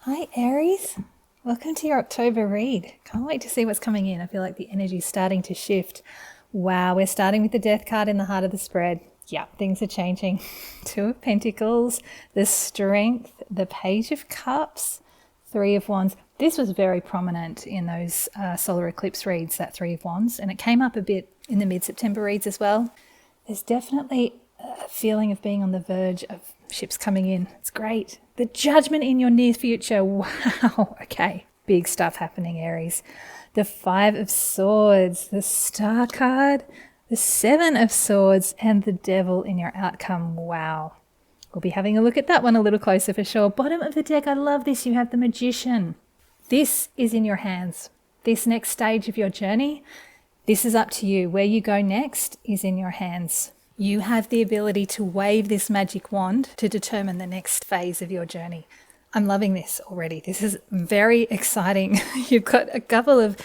Hi Aries, welcome to your October read. Can't wait to see what's coming in. I feel like the energy is starting to shift. Wow, we're starting with the Death card in the heart of the spread. Yeah, things are changing. Two of Pentacles, the Strength, the Page of Cups, Three of Wands. This was very prominent in those solar eclipse reads, that Three of Wands, and it came up a bit in the mid-September reads as well. There's definitely a feeling of being on the verge of ships coming in. It's great. The Judgment in your near future. Wow. Okay. Big stuff happening, Aries. The Five of Swords, the Star card, the Seven of Swords, and the Devil in your outcome. Wow. We'll be having a look at that one a little closer for sure. Bottom of the deck, I love this. You have the Magician. This is in your hands. This next stage of your journey, this is up to you. Where you go next is in your hands. You have the ability to wave this magic wand to determine the next phase of your journey. I'm loving this already. This is very exciting. You've got a couple of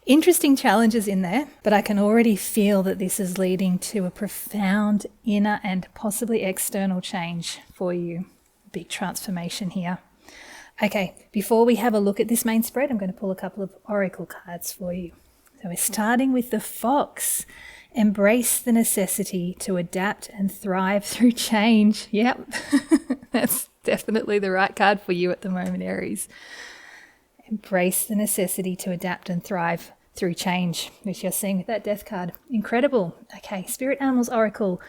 interesting challenges in there, but I can already feel that this is leading to a profound inner and possibly external change for you. Big transformation here. Okay, before we have a look at this main spread, I'm going to pull a couple of oracle cards for you. So we're starting with the Fox. Embrace the necessity to adapt and thrive through change. Yep, that's definitely the right card for you at the moment, Aries. Embrace the necessity to adapt and thrive through change, which you're seeing with that Death card. Incredible. Okay, Spirit Animals Oracle.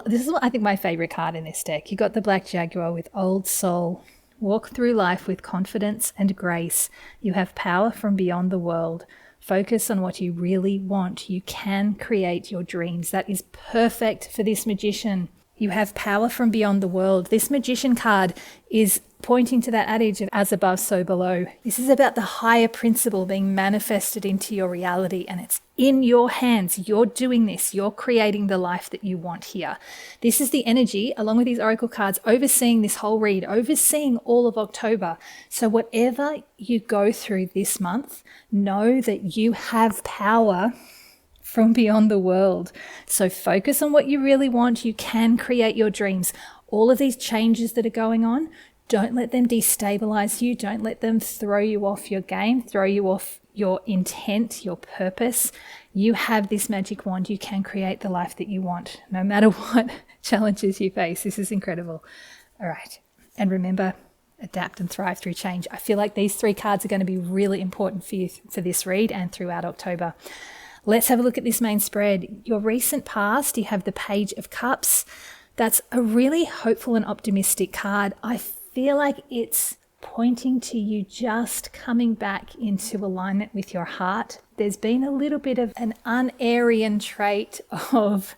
This is, I think, my favorite card in this deck. You got the Black Jaguar with Old Soul. Walk through life with confidence and grace. You have power from beyond the world. Focus on what you really want. You can create your dreams. That is perfect for this Magician. You have power from beyond the world. This Magician card is pointing to that adage of as above, so below. This is about the higher principle being manifested into your reality, and it's in your hands. You're doing this. You're creating the life that you want here. This is the energy, along with these oracle cards, overseeing this whole read, overseeing all of October. So whatever you go through this month, know that you have power from beyond the world. So focus on what you really want. You can create your dreams. All of these changes that are going on, don't let them destabilize you. Don't let them throw you off your game, throw you off your intent, your purpose. You have this magic wand. You can create the life that you want, no matter what challenges you face. This is incredible. All right. And remember, adapt and thrive through change. I feel like these three cards are going to be really important for you for this read and throughout October. Let's have a look at this main spread. Your recent past, you have the Page of Cups. That's a really hopeful and optimistic card. I feel like it's pointing to you just coming back into alignment with your heart. There's been a little bit of an un-Arian trait of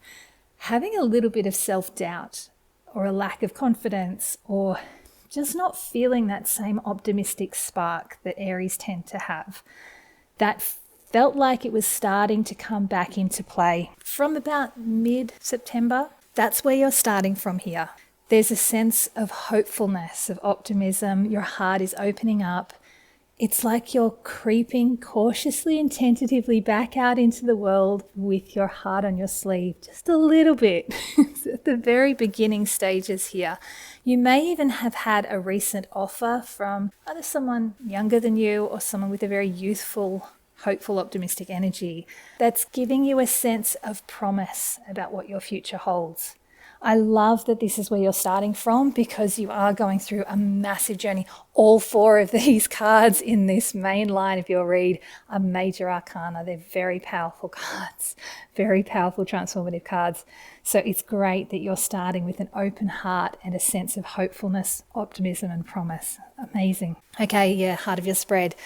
having a little bit of self-doubt or a lack of confidence, or just not feeling that same optimistic spark that Aries tend to have. That felt like it was starting to come back into play from about mid-September. That's where you're starting from here. There's a sense of hopefulness, of optimism. Your heart is opening up. It's like you're creeping cautiously and tentatively back out into the world with your heart on your sleeve, just a little bit. It's at the very beginning stages here. You may even have had a recent offer from either someone younger than you or someone with a very youthful, hopeful, optimistic energy that's giving you a sense of promise about what your future holds. I love that this is where you're starting from, because you are going through a massive journey. All four of these cards in this main line of your read are major arcana. They're very powerful cards, very powerful transformative cards. So it's great that you're starting with an open heart and a sense of hopefulness, optimism, and promise. Amazing. Okay, yeah, heart of your spread.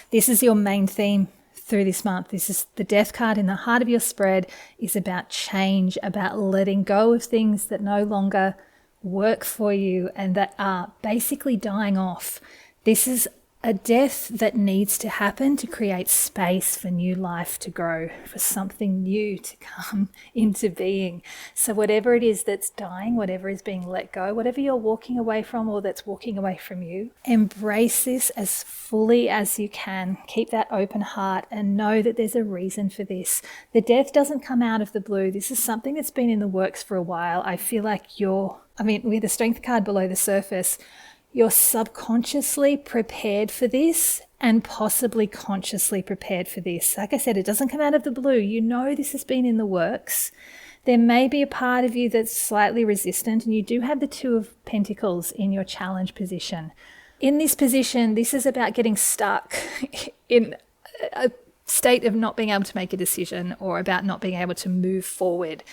This is your main theme through this month. This is the Death card in the heart of your spread, is about change, about letting go of things that no longer work for you and that are basically dying off. This is a death that needs to happen to create space for new life to grow, for something new to come into being. So whatever it is that's dying, whatever is being let go, whatever you're walking away from or that's walking away from you, embrace this as fully as you can. Keep that open heart and know that there's a reason for this. The death doesn't come out of the blue. This is something that's been in the works for a while. I feel like with the Strength card below the surface, You're subconsciously prepared for this and possibly consciously prepared for this. Like I said, it doesn't come out of the blue. You know this has been in the works. There may be a part of you that's slightly resistant, and you do have the Two of Pentacles in your challenge position. In this position, this is about getting stuck in a state of not being able to make a decision, or about not being able to move forward.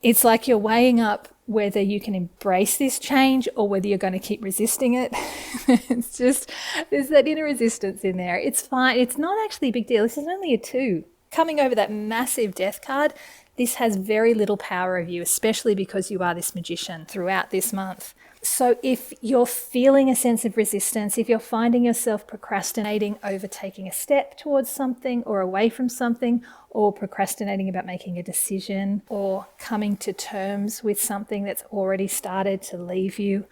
It's like you're weighing up whether you can embrace this change or whether you're going to keep resisting it. It's just, there's that inner resistance in there. It's fine. It's not actually a big deal. This is only a 2. Coming over that massive Death card, this has very little power of you, especially because you are this magician throughout this month. So if you're feeling a sense of resistance, if you're finding yourself procrastinating over taking a step towards something or away from something, or procrastinating about making a decision or coming to terms with something that's already started to leave you,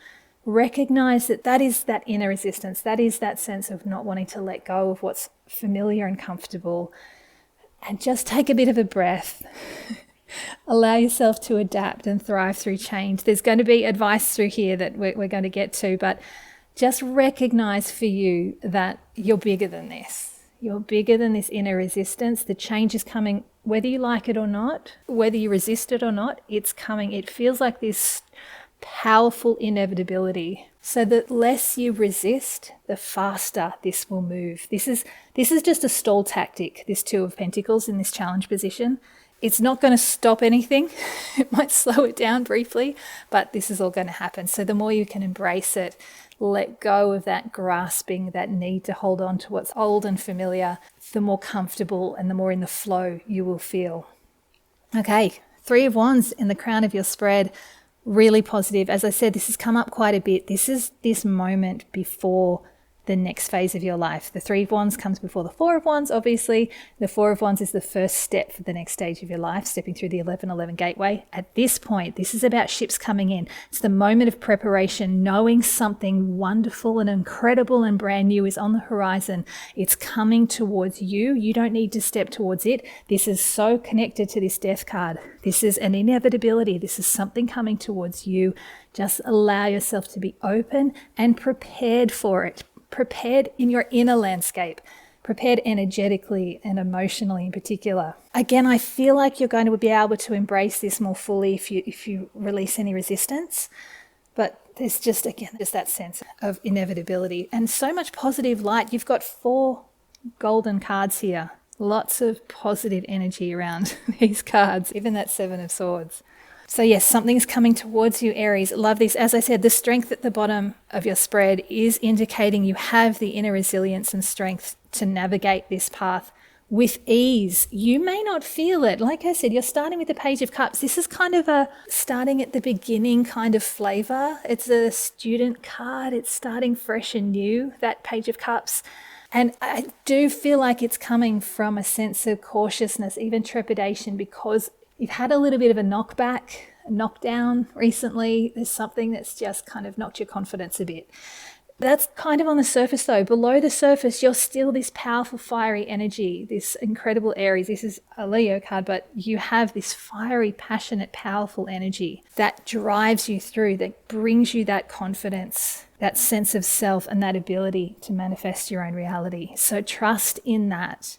recognize that that is that inner resistance. That is that sense of not wanting to let go of what's familiar and comfortable. And just take a bit of a breath. Allow yourself to adapt and thrive through change. There's going to be advice through here that we're going to get to, but just recognize for you that you're bigger than this. You're bigger than this inner resistance. The change is coming, whether you like it or not, whether you resist it or not, it's coming. It feels like this powerful inevitability. So the less you resist, the faster this will move. This is just a stall tactic, this Two of Pentacles in this challenge position. It's not going to stop anything. It might slow it down briefly, but this is all going to happen. So the more you can embrace it, let go of that grasping, that need to hold on to what's old and familiar, the more comfortable and the more in the flow you will feel. Okay, 3 of Wands in the crown of your spread. Really positive. As I said, this has come up quite a bit. This is this moment before the next phase of your life. The 3 of Wands comes before the 4 of Wands, obviously. The 4 of Wands is the first step for the next stage of your life, stepping through the 1111 gateway. At this point, this is about ships coming in. It's the moment of preparation, knowing something wonderful and incredible and brand new is on the horizon. It's coming towards you. You don't need to step towards it. This is so connected to this Death card. This is an inevitability. This is something coming towards you. Just allow yourself to be open and prepared for it. Prepared in your inner landscape, prepared energetically and emotionally in particular. Again, I feel like you're going to be able to embrace this more fully if you release any resistance. But there's just that sense of inevitability and so much positive light. You've got 4 golden cards here. Lots of positive energy around these cards, even that 7 of Swords. So yes, something's coming towards you, Aries. Love this. As I said, the strength at the bottom of your spread is indicating you have the inner resilience and strength to navigate this path with ease. You may not feel it. Like I said, you're starting with the Page of Cups. This is kind of a starting at the beginning kind of flavor. It's a student card. It's starting fresh and new, that Page of Cups. And I do feel like it's coming from a sense of cautiousness, even trepidation, because you've had a little bit of a knockdown recently. There's something that's just kind of knocked your confidence a bit. That's kind of on the surface though. Below the surface, you're still this powerful fiery energy, this incredible Aries. This is a Leo card, but you have this fiery, passionate, powerful energy that drives you through, that brings you that confidence, that sense of self and that ability to manifest your own reality. So trust in that.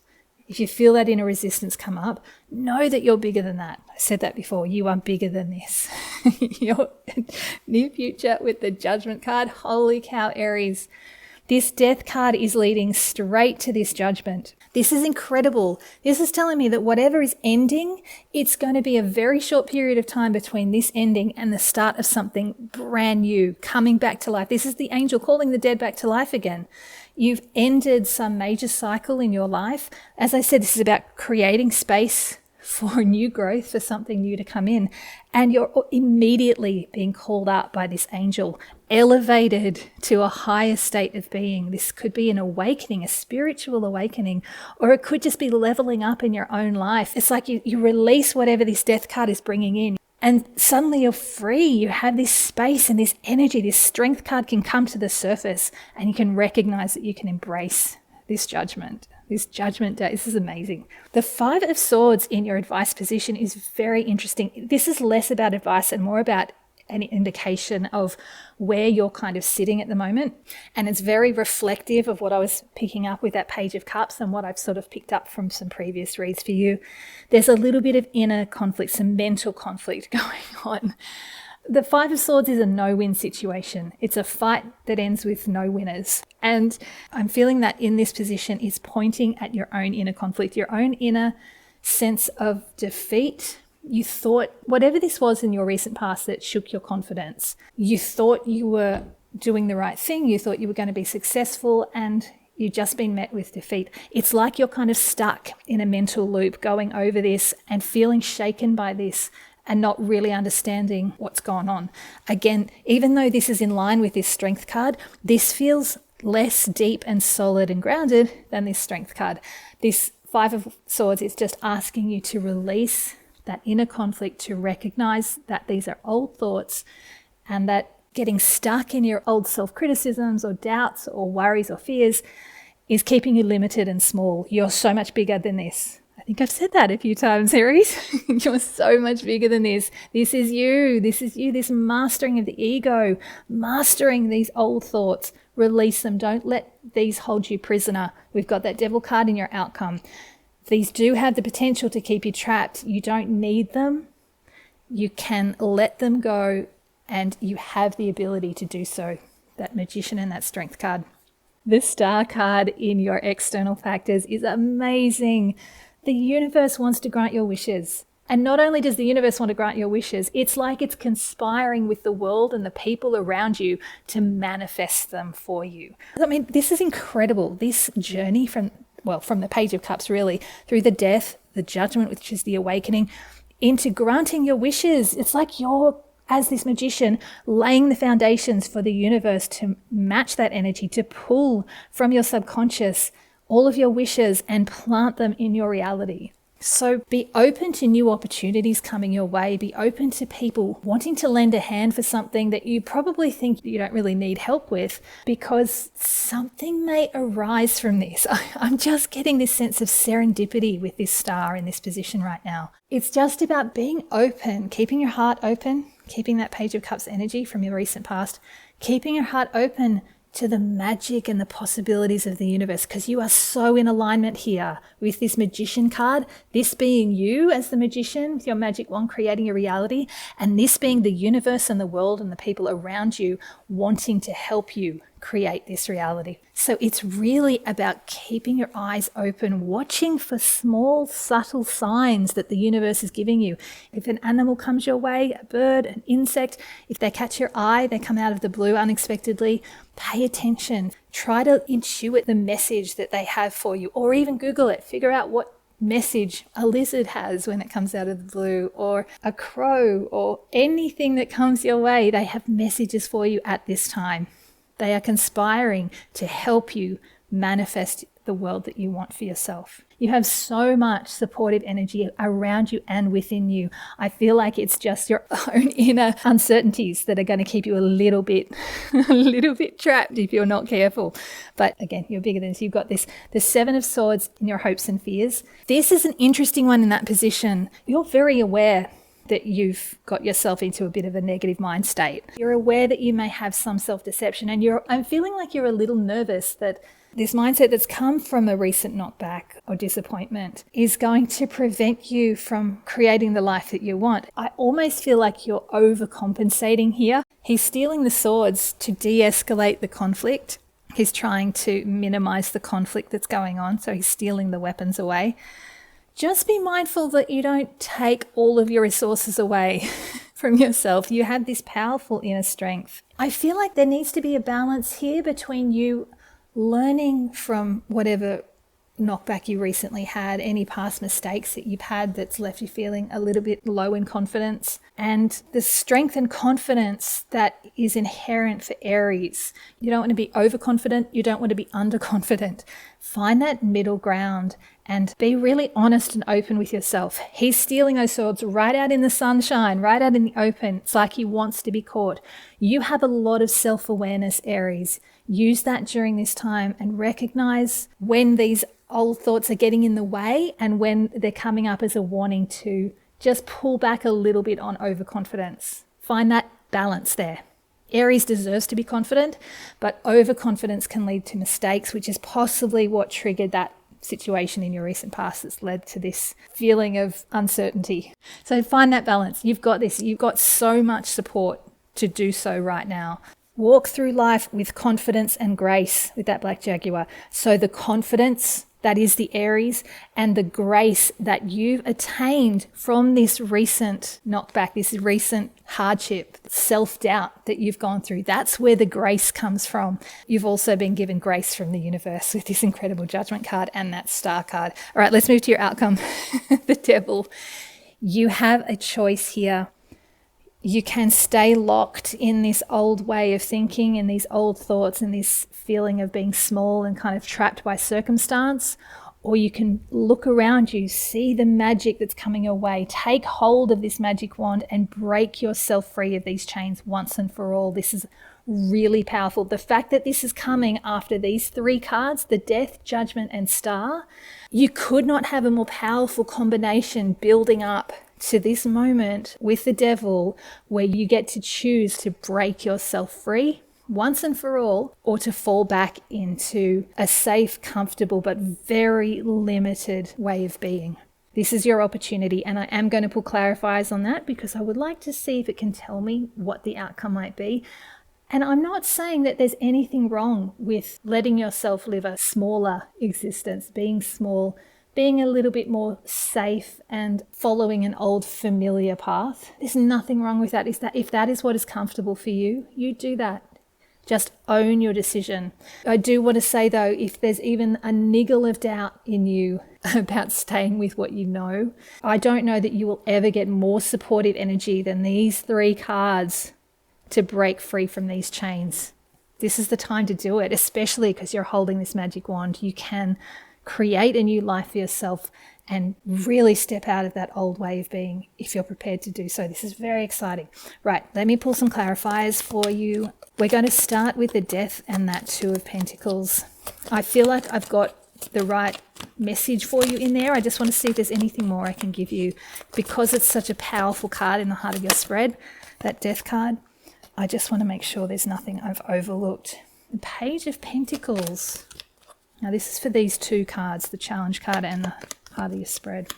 If you feel that inner resistance come up, know that you're bigger than that. I said that before. You are bigger than this. Your new future with the Judgment card. Holy cow, Aries. This Death card is leading straight to this Judgment. This is incredible. This is telling me that whatever is ending, it's going to be a very short period of time between this ending and the start of something brand new, coming back to life. This is the angel calling the dead back to life again. You've ended some major cycle in your life. As I said, this is about creating space for new growth, for something new to come in. And you're immediately being called up by this angel, elevated to a higher state of being. This could be an awakening, a spiritual awakening, or it could just be leveling up in your own life. It's like you release whatever this Death card is bringing in. And suddenly you're free. You have this space and this energy. This Strength card can come to the surface and you can recognize that you can embrace this Judgment. This Judgment Day. This is amazing. The 5 of Swords in your advice position is very interesting. This is less about advice and more about an indication of where you're kind of sitting at the moment. And it's very reflective of what I was picking up with that Page of Cups and what I've sort of picked up from some previous reads for you. There's a little bit of inner conflict, some mental conflict going on. The Five of Swords is a no-win situation. It's a fight that ends with no winners. And I'm feeling that in this position is pointing at your own inner conflict, your own inner sense of defeat. You thought whatever this was in your recent past that shook your confidence, you thought you were doing the right thing, you thought you were going to be successful, and you've just been met with defeat. It's like you're kind of stuck in a mental loop going over this and feeling shaken by this and not really understanding what's gone on. Again, even though this is in line with this Strength card, this feels less deep and solid and grounded than this Strength card. This Five of Swords is just asking you to release that inner conflict, to recognize that these are old thoughts and that getting stuck in your old self-criticisms or doubts or worries or fears is keeping you limited and small. You're so much bigger than this. I think I've said that a few times, Aries. You're so much bigger than this. This is you. This is you. This mastering of the ego, mastering these old thoughts. Release them. Don't let these hold you prisoner. We've got that Devil card in your outcome. These do have the potential to keep you trapped. You don't need them. You can let them go, and you have the ability to do so. That Magician and that Strength card. The Star card in your external factors is amazing. The universe wants to grant your wishes. And not only does the universe want to grant your wishes, it's like it's conspiring with the world and the people around you to manifest them for you. I mean, this is incredible. This journey from the Page of Cups, really, through the death, the judgment, which is the awakening, into granting your wishes. It's like you're, as this magician, laying the foundations for the universe to match that energy, to pull from your subconscious all of your wishes and plant them in your reality. So be open to new opportunities coming your way. Be open to people wanting to lend a hand for something that you probably think you don't really need help with, because something may arise from this. I'm just getting this sense of serendipity with this star in this position right now. It's just about being open, keeping your heart open, keeping that Page of Cups energy from your recent past, keeping your heart open to the magic and the possibilities of the universe, because you are so in alignment here with this Magician card, this being you as the magician with your magic wand creating a reality, and this being the universe and the world and the people around you wanting to help you create this reality. So it's really about keeping your eyes open, watching for small, subtle signs that the universe is giving you. If an animal comes your way, a bird, an insect, if they catch your eye, they come out of the blue unexpectedly, pay attention. Try to intuit the message that they have for you, or even Google it. Figure out what message a lizard has when it comes out of the blue, or a crow, or anything that comes your way. They have messages for you at this time. They are conspiring to help you manifest the world that you want for yourself. You have so much supportive energy around you and within you. I feel like it's just your own inner uncertainties that are going to keep you a little bit trapped if you're not careful. But again, you're bigger than this. You've got the Seven of Swords in your hopes and fears. This is an interesting one in that position. You're very aware that you've got yourself into a bit of a negative mind state. You're aware that you may have some self-deception, and I'm feeling like you're a little nervous that this mindset that's come from a recent knockback or disappointment is going to prevent you from creating the life that you want. I almost feel like you're overcompensating here. He's stealing the swords to de-escalate the conflict. He's trying to minimize the conflict that's going on, so he's stealing the weapons away. Just be mindful that you don't take all of your resources away from yourself. You have this powerful inner strength. I feel like there needs to be a balance here between you learning from whatever knockback you recently had, any past mistakes that you've had that's left you feeling a little bit low in confidence, and the strength and confidence that is inherent for Aries. You don't want to be overconfident. You don't want to be underconfident. Find that middle ground and be really honest and open with yourself. He's stealing those swords right out in the sunshine, right out in the open. It's like he wants to be caught. You have a lot of self-awareness, Aries. Use that during this time and recognize when these old thoughts are getting in the way and when they're coming up as a warning to just pull back a little bit on overconfidence. Find that balance there. Aries deserves to be confident, but overconfidence can lead to mistakes, which is possibly what triggered that situation in your recent past that's led to this feeling of uncertainty. So find that balance. You've got this. You've got so much support to do so right now. Walk through life with confidence and grace with that Black Jaguar. So the confidence, that is the Aries, and the grace that you've attained from this recent knockback, this recent hardship, self-doubt that you've gone through. That's where the grace comes from. You've also been given grace from the universe with this incredible Judgment card and that Star card. All right, let's move to your outcome. The Devil. You have a choice here. You can stay locked in this old way of thinking and these old thoughts and this feeling of being small and kind of trapped by circumstance, or you can look around you, see the magic that's coming your way, take hold of this magic wand and break yourself free of these chains once and for all. This is really powerful. The fact that this is coming after these 3 cards, the Death, Judgment and Star, you could not have a more powerful combination building up to this moment with the Devil, where you get to choose to break yourself free once and for all, or to fall back into a safe, comfortable, but very limited way of being. This is your opportunity, and I am going to put clarifiers on that because I would like to see if it can tell me what the outcome might be. And I'm not saying that there's anything wrong with letting yourself live a smaller existence, being small, being a little bit more safe and following an old familiar path. There's nothing wrong with that. If that is what is comfortable for you, you do that. Just own your decision. I do want to say though, if there's even a niggle of doubt in you about staying with what you know, I don't know that you will ever get more supportive energy than these 3 cards to break free from these chains. This is the time to do it, especially because you're holding this magic wand. You can create a new life for yourself and really step out of that old way of being if you're prepared to do so. This is very exciting. Right, let me pull some clarifiers for you. We're going to start with the Death and that 2 of Pentacles. I feel like I've got the right message for you in there. I just want to see if there's anything more I can give you because it's such a powerful card in the heart of your spread, that Death card. I just want to make sure there's nothing I've overlooked. The Page of Pentacles. Now this is for these 2 cards, the Challenge card and the heart of your spread.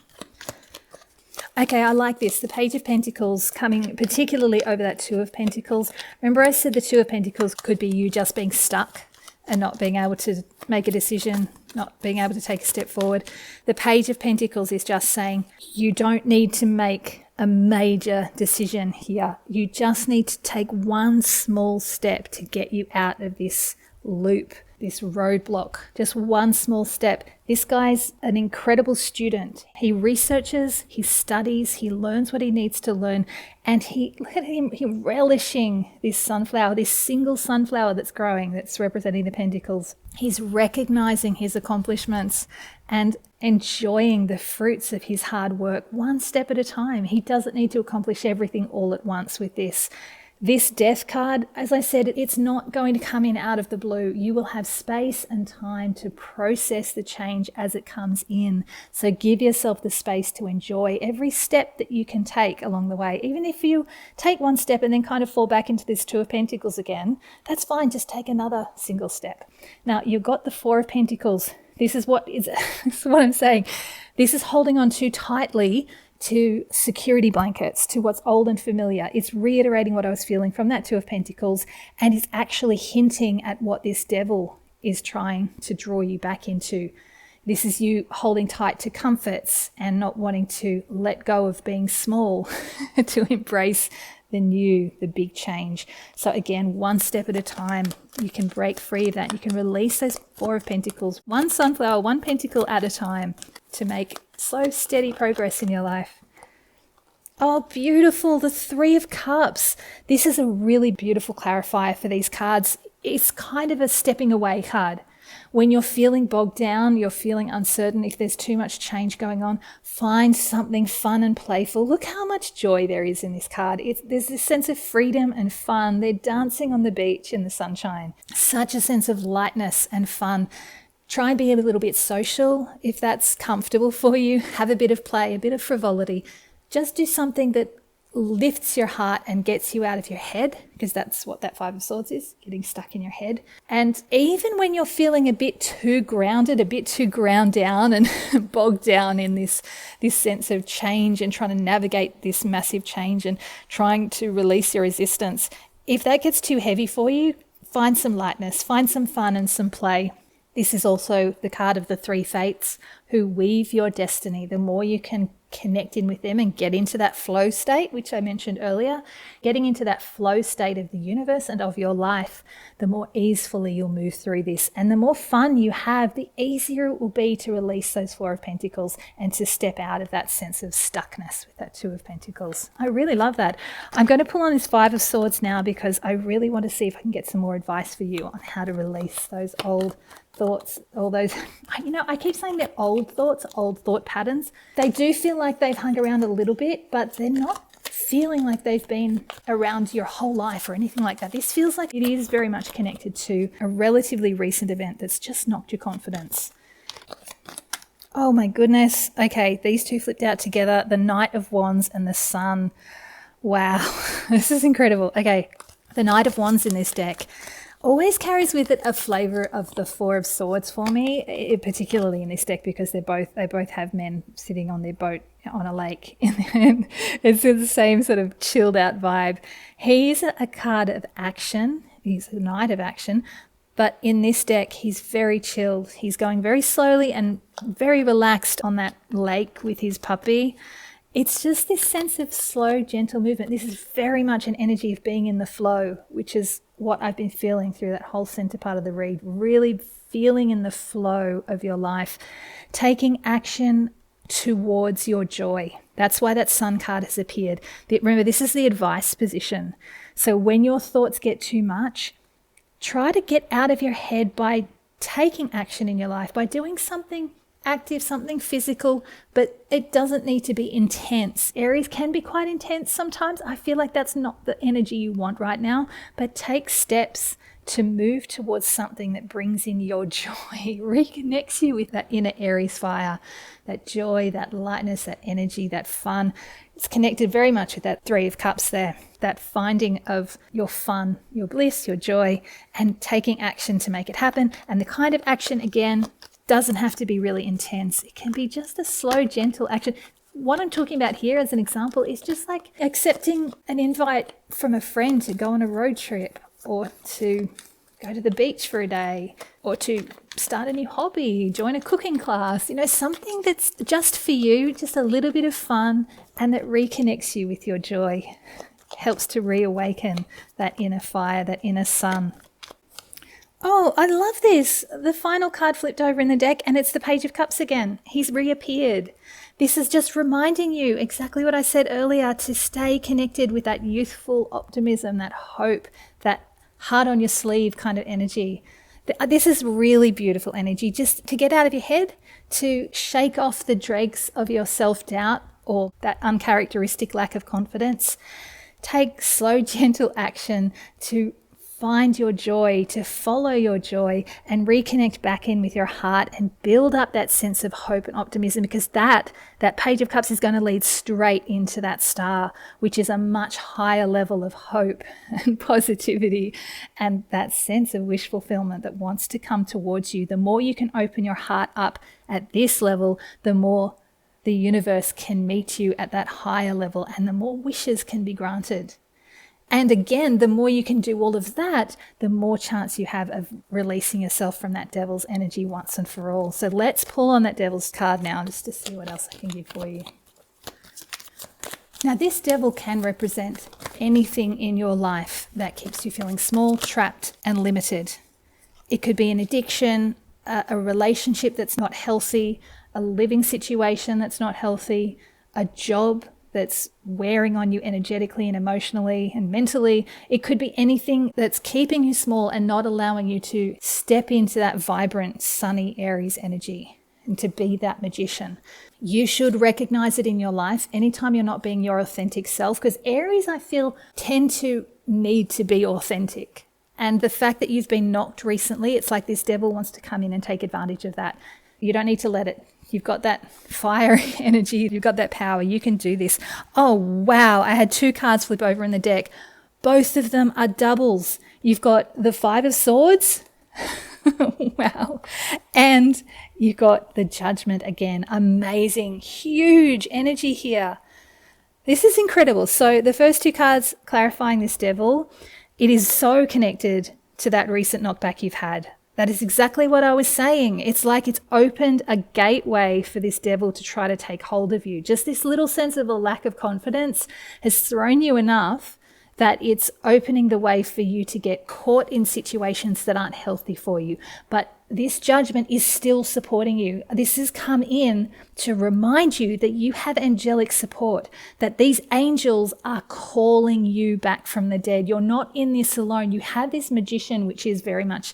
Okay, I like this. The Page of Pentacles coming particularly over that 2 of Pentacles. Remember I said the 2 of Pentacles could be you just being stuck and not being able to make a decision, not being able to take a step forward. The Page of Pentacles is just saying you don't need to make a major decision here. You just need to take one small step to get you out of this loop, this roadblock, just one small step. This guy's an incredible student. He researches, he studies, he learns what he needs to learn, and look at him relishing this sunflower, this single sunflower that's growing, that's representing the Pentacles. He's recognizing his accomplishments and enjoying the fruits of his hard work one step at a time. He doesn't need to accomplish everything all at once with this. This Death card, as I said, it's not going to come in out of the blue. You will have space and time to process the change as it comes in. So give yourself the space to enjoy every step that you can take along the way. Even if you take one step and then kind of fall back into this 2 of Pentacles again, that's fine. Just take another single step. Now, you've got the 4 of Pentacles. This is what I'm saying. This is holding on too tightly to security blankets, to what's old and familiar. It's reiterating what I was feeling from that 2 of Pentacles, and it's actually hinting at what this Devil is trying to draw you back into. This is you holding tight to comforts and not wanting to let go of being small to embrace the new, the big change. So again, one step at a time, you can break free of that. You can release those 4 of Pentacles, one sunflower, one pentacle at a time, to make slow, steady progress in your life. Oh, beautiful. The 3 of Cups. This is a really beautiful clarifier for these cards. It's kind of a stepping away card. When you're feeling bogged down, you're feeling uncertain, if there's too much change going on, find something fun and playful. Look how much joy there is in this card. There's this sense of freedom and fun. They're dancing on the beach in the sunshine. Such a sense of lightness and fun. Try and be a little bit social if that's comfortable for you. Have a bit of play, a bit of frivolity. Just do something that lifts your heart and gets you out of your head, because that's what that Five of Swords is, getting stuck in your head. And even when you're feeling a bit too grounded, a bit too ground down and bogged down in this sense of change and trying to navigate this massive change and trying to release your resistance, if that gets too heavy for you, find some lightness, find some fun and some play. This is also the card of the three fates who weave your destiny. The more you can connect in with them and get into that flow state, which I mentioned earlier, getting into that flow state of the universe and of your life, the more easily you'll move through this. And the more fun you have, the easier it will be to release those Four of Pentacles and to step out of that sense of stuckness with that Two of Pentacles. I really love that. I'm going to pull on this Five of Swords now because I really want to see if I can get some more advice for you on how to release those old thoughts, all those, I keep saying they're old thoughts, old thought patterns. They do feel like they've hung around a little bit, but they're not feeling like they've been around your whole life or anything like that. This feels like it is very much connected to a relatively recent event that's just knocked your confidence. Oh my goodness. Okay, these two flipped out together, the Knight of Wands and the Sun. Wow, this is incredible. Okay, the Knight of Wands in this deck always carries with it a flavor of the Four of Swords for me, particularly in this deck, because they both have men sitting on their boat on a lake. And it's the same sort of chilled out vibe. He's a card of action. He's a knight of action. But in this deck, he's very chilled. He's going very slowly and very relaxed on that lake with his puppy. It's just this sense of slow, gentle movement. This is very much an energy of being in the flow, which is what I've been feeling through that whole center part of the read. Really feeling in the flow of your life, taking action towards your joy. That's why that Sun card has appeared. Remember, this is the advice position. So when your thoughts get too much, try to get out of your head by taking action in your life, by doing something active, something physical, but it doesn't need to be intense. Aries can be quite intense sometimes. I feel like that's not the energy you want right now, but take steps to move towards something that brings in your joy, reconnects you with that inner Aries fire, that joy, that lightness, that energy, that fun. It's connected very much with that Three of Cups there, that finding of your fun, your bliss, your joy, and taking action to make it happen. And the kind of action, again, doesn't have to be really intense. It can be just a slow, gentle action. What I'm talking about here as an example is just like accepting an invite from a friend to go on a road trip, or to go to the beach for a day, or to start a new hobby, join a cooking class, something that's just for you, just a little bit of fun, and that reconnects you with your joy, helps to reawaken that inner fire, that inner sun. Oh, I love this. The final card flipped over in the deck and it's the Page of Cups again. He's reappeared. This is just reminding you exactly what I said earlier, to stay connected with that youthful optimism, that hope, that heart on your sleeve kind of energy. This is really beautiful energy, just to get out of your head, to shake off the dregs of your self-doubt or that uncharacteristic lack of confidence. Take slow, gentle action to find your joy, to follow your joy and reconnect back in with your heart and build up that sense of hope and optimism, because that Page of Cups is going to lead straight into that Star, which is a much higher level of hope and positivity and that sense of wish fulfillment that wants to come towards you. The more you can open your heart up at this level, the more the universe can meet you at that higher level and the more wishes can be granted. And again, the more you can do all of that, the more chance you have of releasing yourself from that devil's energy once and for all. So let's pull on that devil's card now just to see what else I can give for you. Now, this devil can represent anything in your life that keeps you feeling small, trapped, and limited. It could be an addiction, a relationship that's not healthy, a living situation that's not healthy, a job that's wearing on you energetically and emotionally and mentally. It could be anything that's keeping you small and not allowing you to step into that vibrant, sunny Aries energy and to be that magician. You should recognize it in your life anytime you're not being your authentic self, because Aries, I feel, tend to need to be authentic. And the fact that you've been knocked recently, it's like this devil wants to come in and take advantage of that. You don't need to let it. You've got that fire energy. You've got that power. You can do this. Oh, wow. I had 2 cards flip over in the deck. Both of them are doubles. You've got the 5 of Swords. Wow. And you've got the Judgment again. Amazing. Huge energy here. This is incredible. So the first 2 cards clarifying this Devil, it is so connected to that recent knockback you've had. That is exactly what I was saying. It's like it's opened a gateway for this Devil to try to take hold of you. Just this little sense of a lack of confidence has thrown you enough that it's opening the way for you to get caught in situations that aren't healthy for you. But this Judgment is still supporting you. This has come in to remind you that you have angelic support, that these angels are calling you back from the dead. You're not in this alone. You have this Magician, which is very much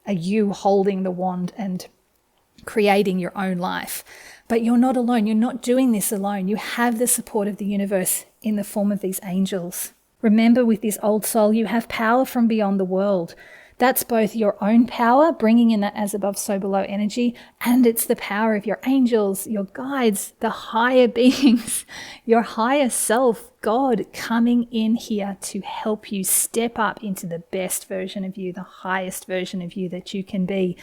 you holding the wand and creating your own life. But you're not alone. You're not doing this alone. You have the support of the universe in the form of these angels. Remember, with this old soul, you have power from beyond the world. That's both your own power, bringing in that as above, so below energy, and it's the power of your angels, your guides, the higher beings, your higher self, God coming in here to help you step up into the best version of you, the highest version of you that you can be.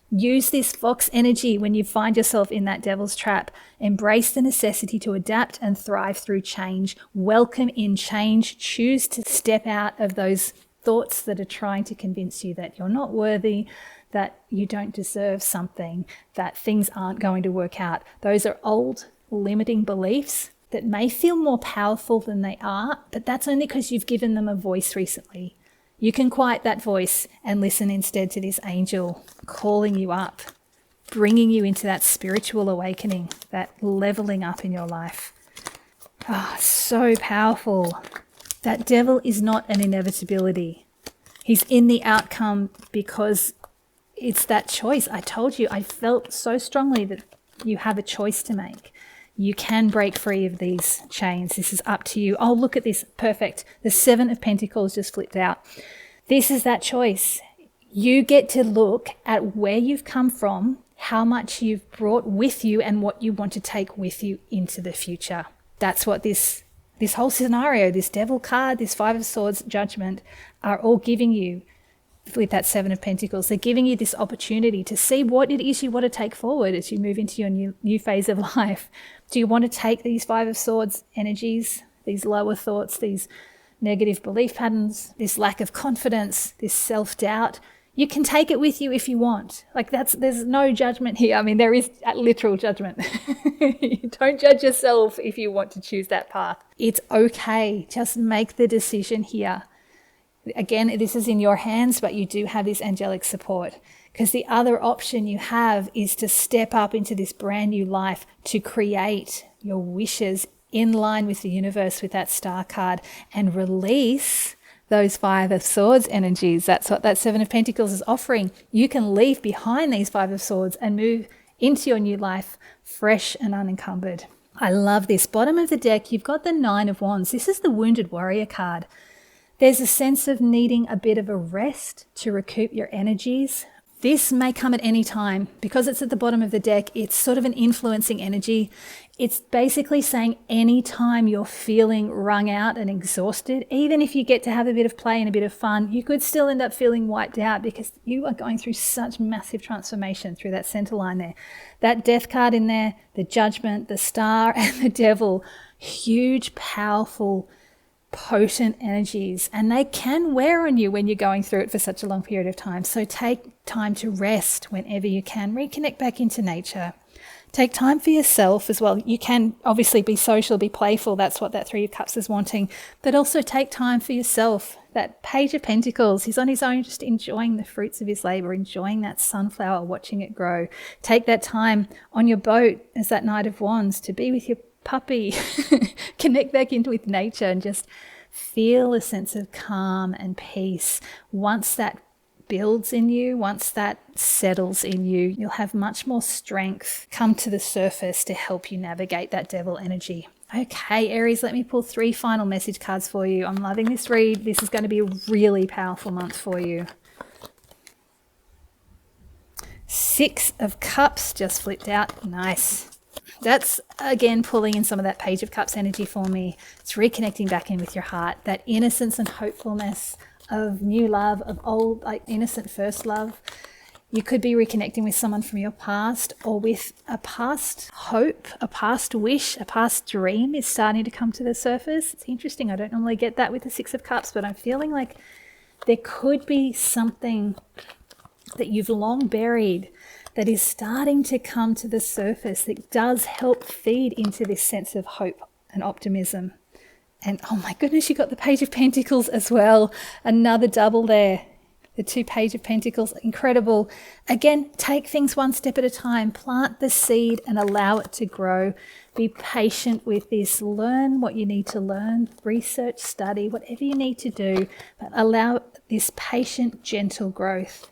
Use this fox energy when you find yourself in that devil's trap. Embrace the necessity to adapt and thrive through change. Welcome in change. Choose to step out of those thoughts that are trying to convince you that you're not worthy, that you don't deserve something, that things aren't going to work out. Those are old limiting beliefs that may feel more powerful than they are, but that's only because you've given them a voice recently. You can quiet that voice and listen instead to this angel calling you up, bringing you into that spiritual awakening, that leveling up in your life. Ah, so powerful. That Devil is not an inevitability. He's in the outcome because it's that choice. I told you, I felt so strongly that you have a choice to make. You can break free of these chains. This is up to you. Oh, look at this. Perfect. The 7 of Pentacles just flipped out. This is that choice. You get to look at where you've come from, how much you've brought with you, and what you want to take with you into the future. That's what this whole scenario, this Devil card, this 5 of Swords, Judgment, are all giving you with that 7 of Pentacles. They're giving you this opportunity to see what it is you want to take forward as you move into your new phase of life. Do you want to take these 5 of Swords energies, these lower thoughts, these negative belief patterns, this lack of confidence, this self-doubt? You can take it with you if you want. There's no judgment here. I mean, there is literal judgment. You don't judge yourself if you want to choose that path. It's okay. Just make the decision here. Again, this is in your hands, but you do have this angelic support, because the other option you have is to step up into this brand new life, to create your wishes in line with the universe with that Star card, and release those 5 of Swords energies. That's what that 7 of Pentacles is offering. You can leave behind these 5 of Swords and move into your new life fresh and unencumbered. I love this. Bottom of the deck, you've got the 9 of Wands. This is the Wounded Warrior card. There's a sense of needing a bit of a rest to recoup your energies. This may come at any time. Because it's at the bottom of the deck, it's sort of an influencing energy. It's basically saying anytime you're feeling wrung out and exhausted, even if you get to have a bit of play and a bit of fun, you could still end up feeling wiped out because you are going through such massive transformation through that center line there. That Death card in there, the Judgment, the Star, and the Devil, huge, powerful, potent energies, and they can wear on you when you're going through it for such a long period of time. So take time to rest whenever you can. Reconnect back into nature. Take time for yourself as well. You can obviously be social, be playful. That's what that 3 of Cups is wanting. But also take time for yourself. That Page of Pentacles, he's on his own, just enjoying the fruits of his labor, enjoying that sunflower, watching it grow. Take that time on your boat as that Knight of Wands to be with your puppy. Connect back into with nature and just feel a sense of calm and peace. Once that builds in you, once that settles in you, you'll have much more strength come to the surface to help you navigate that Devil energy. Okay, Aries, let me pull 3 final message cards for you. I'm loving this read. This is going to be a really powerful month for you. Six of Cups just flipped out. Nice. That's, again, pulling in some of that Page of Cups energy for me. It's reconnecting back in with your heart, that innocence and hopefulness of new love, of old, like innocent first love. You could be reconnecting with someone from your past, or with a past hope, a past wish, a past dream is starting to come to the surface. It's interesting. I don't normally get that with the Six of Cups, but I'm feeling like there could be something that you've long buried that is starting to come to the surface that does help feed into this sense of hope and optimism. And oh my goodness, you got the Page of Pentacles as well. Another double there. The two Page of Pentacles, incredible. Again, take things one step at a time. Plant the seed and allow it to grow. Be patient with this. Learn what you need to learn. Research, study, whatever you need to do. But allow this patient, gentle growth.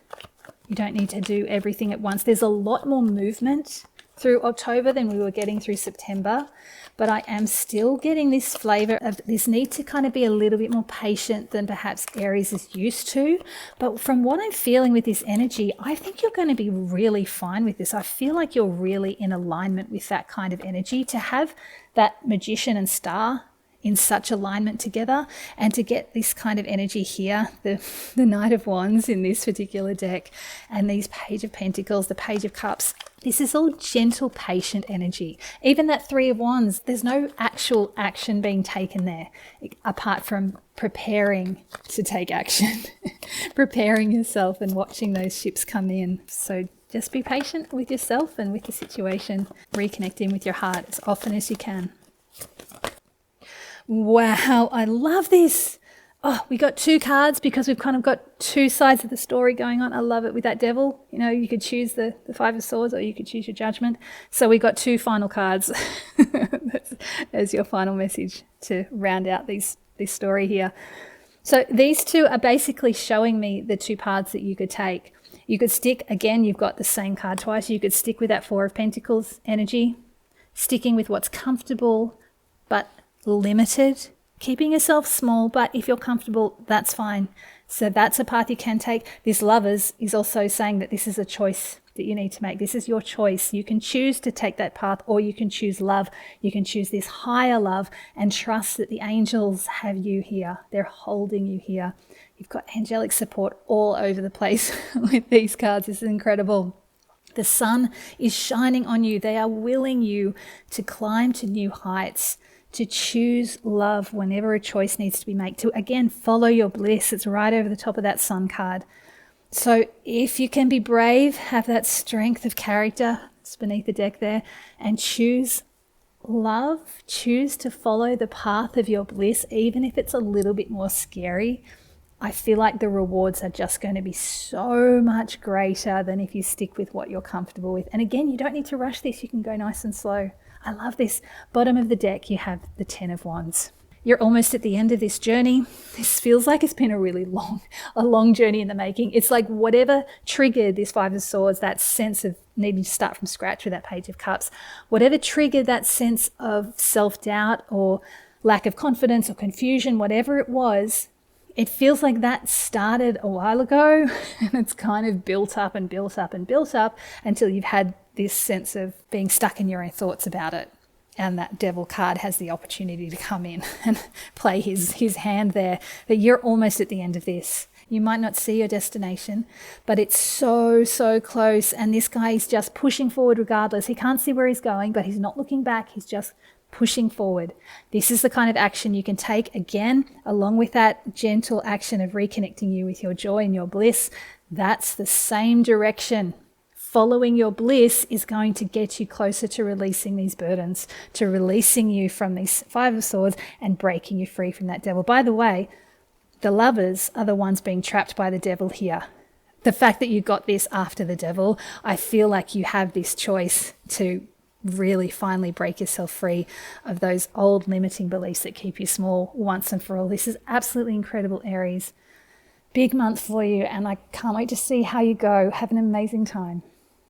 You don't need to do everything at once. There's a lot more movement through October than we were getting through September, but I am still getting this flavor of this need to kind of be a little bit more patient than perhaps Aries is used to. But from what I'm feeling with this energy, I think you're going to be really fine with this. I feel like you're really in alignment with that kind of energy. To have that Magician and Star in such alignment together, and to get this kind of energy here, the Knight of Wands in this particular deck, and these Page of Pentacles, the Page of Cups, this is all gentle, patient energy. Even that Three of Wands, there's no actual action being taken there, apart from preparing to take action, preparing yourself and watching those ships come in. So just be patient with yourself and with the situation, reconnecting with your heart as often as you can. Wow, I love this. Oh, we got two cards because we've kind of got two sides of the story going on. I love it with that Devil. You know, you could choose the Five of Swords, or you could choose your Judgment. So we got two final cards as your final message to round out this story here. So these two are basically showing me the two paths that you could take. You could stick, again, you've got the same card twice. You could stick with that Four of Pentacles energy, sticking with what's comfortable but limited, keeping yourself small, but if you're comfortable, that's fine. So that's a path you can take. This Lovers is also saying that this is a choice that you need to make. This is your choice. You can choose to take that path, or you can choose love. You can choose this higher love and trust that the angels have you here. They're holding you here. You've got angelic support all over the place with these cards. This is incredible. The sun is shining on you. They are willing you to climb to new heights, to choose love whenever a choice needs to be made, to again follow your bliss. It's right over the top of that Sun card. So if you can be brave, have that strength of character, it's beneath the deck there, and choose love, choose to follow the path of your bliss, even if it's a little bit more scary, I feel like the rewards are just going to be so much greater than if you stick with what you're comfortable with. And again, you don't need to rush this. You can go nice and slow. I love this. Bottom of the deck, you have the Ten of Wands. You're almost at the end of this journey. This feels like it's been a really long journey in the making. It's like whatever triggered this Five of Swords, that sense of needing to start from scratch with that Page of Cups, whatever triggered that sense of self-doubt or lack of confidence or confusion, whatever it was, it feels like that started a while ago, and it's kind of built up and built up and built up until you've had this sense of being stuck in your own thoughts about it. And that Devil card has the opportunity to come in and play his hand there. That you're almost at the end of this. You might not see your destination, but it's so close. And this guy is just pushing forward regardless. He can't see where he's going, but he's not looking back. He's just pushing forward. This is the kind of action you can take, again, along with that gentle action of reconnecting you with your joy and your bliss. That's the same direction. Following your bliss is going to get you closer to releasing these burdens, to releasing you from these Five of Swords and breaking you free from that Devil. By the way, the Lovers are the ones being trapped by the Devil here. The fact that you got this after the Devil, I feel like you have this choice to really finally break yourself free of those old limiting beliefs that keep you small once and for all. This is absolutely incredible, Aries. Big month for you, and I can't wait to see how you go. Have an amazing time.